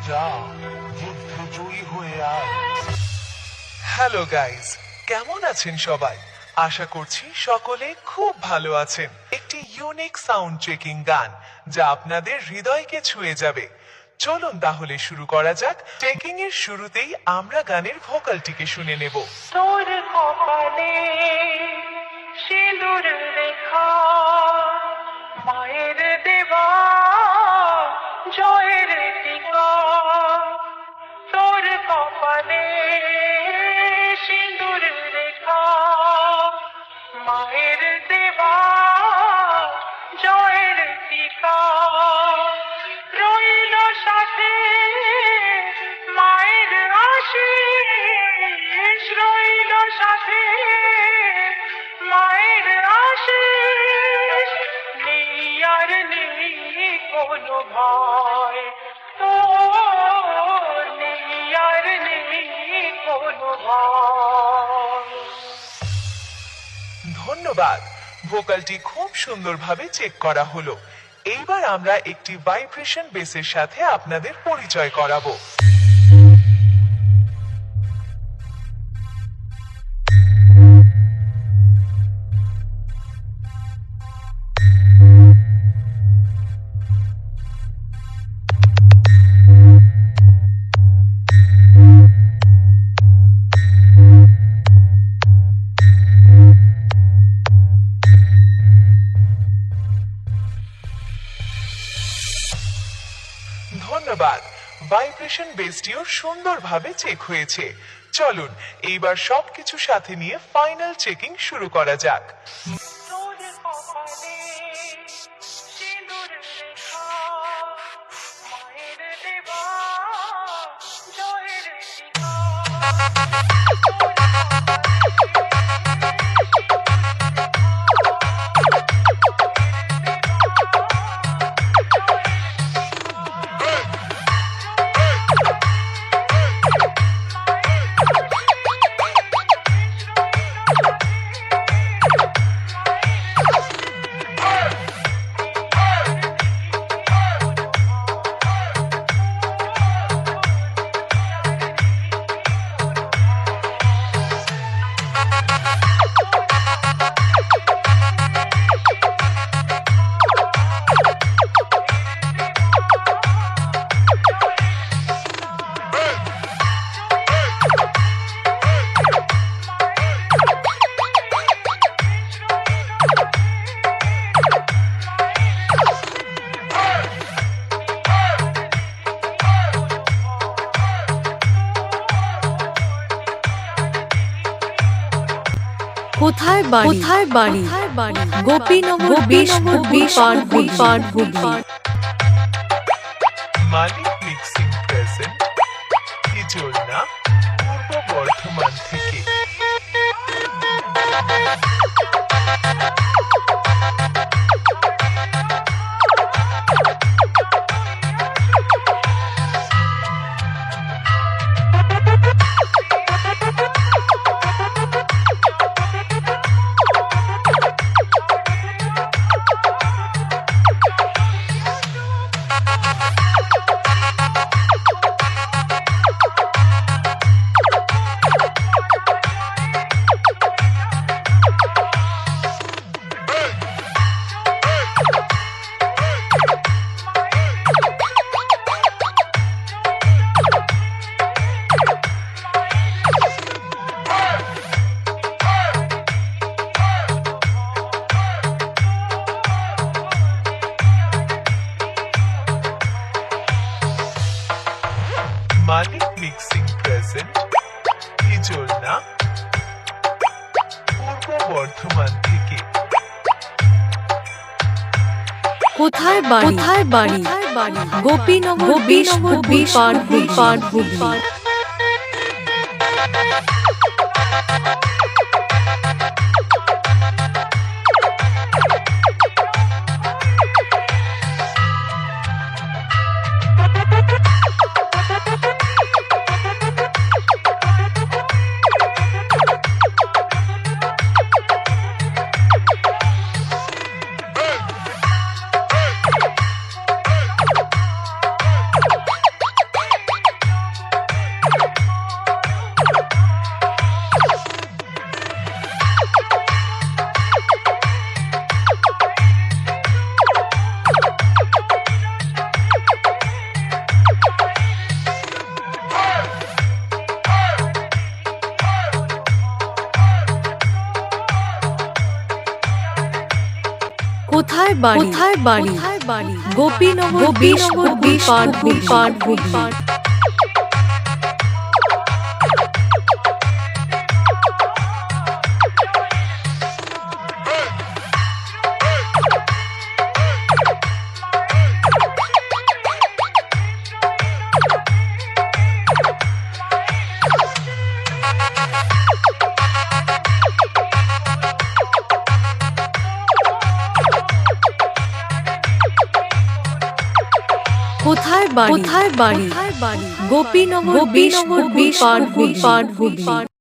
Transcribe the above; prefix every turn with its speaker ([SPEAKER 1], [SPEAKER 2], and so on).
[SPEAKER 1] যা যুদ্ধে জয়ী হয়ে আয়।
[SPEAKER 2] হ্যালো গাইস, কেমন আছেন সবাই? আশা করছি সকলে খুব ভালো আছেন। একটি ইউনিক সাউন্ড চেকিং গান যা আপনাদের হৃদয়কে ছুঁয়ে যাবে। চলুন তাহলে শুরু করা যাক। চেকিং এর শুরুতেই আমরা গানের ভোকালটিকে শুনে নেব।
[SPEAKER 3] তোর কপালে সিঁদুর রেখা, মায়ের দেওয়া জয়ের টিকা। তোর কপালে সিঁদুর রেখা, মায়ের দেওয়া জয়ের টিকা। রইল সাথে মায়ের আশিস, রইল সাথে মায়ের আশিস। নেই আর নেই কোনো ভয়, তোর নেই আর নেই কোনো ভয়।
[SPEAKER 2] ধন্যবাদ, ভোকালটি খুব সুন্দরভাবে চেক করা হলো। এইবার আমরা একটি ভাইব্রেশন বেসের সাথে আপনাদের পরিচয় করাবো। ধন্যবাদ, ভাইব্রেশন বেসটিও সুন্দরভাবে চেক হয়েছে। চলুন এইবার সবকিছু সাথে নিয়ে ফাইনাল চেকিং শুরু করা যাক।
[SPEAKER 3] তোর কপালে সিঁদুর রেখা, মায়ের দেওয়া জয়ের টিকা।
[SPEAKER 4] কোথায় বাড়ি গোপীনগর 20 পার
[SPEAKER 2] মালিক মিক্সিং প্রেজেন্ট, হিজলনা, পূর্ব বর্ধমান থেকে। মালিক মিক্সিং প্রেজেন্ট, হিজলনা, পূর্ব বর্ধমান থেকে।
[SPEAKER 4] কোথায় বাড়ি গোপীনগর 20 পার কোথায় বাড়ি কোথায় বাড়ি গোপীনগর 20 পাঠগুলি কোথায় বাড়ি গোপীনগর 20 পাঠগুলি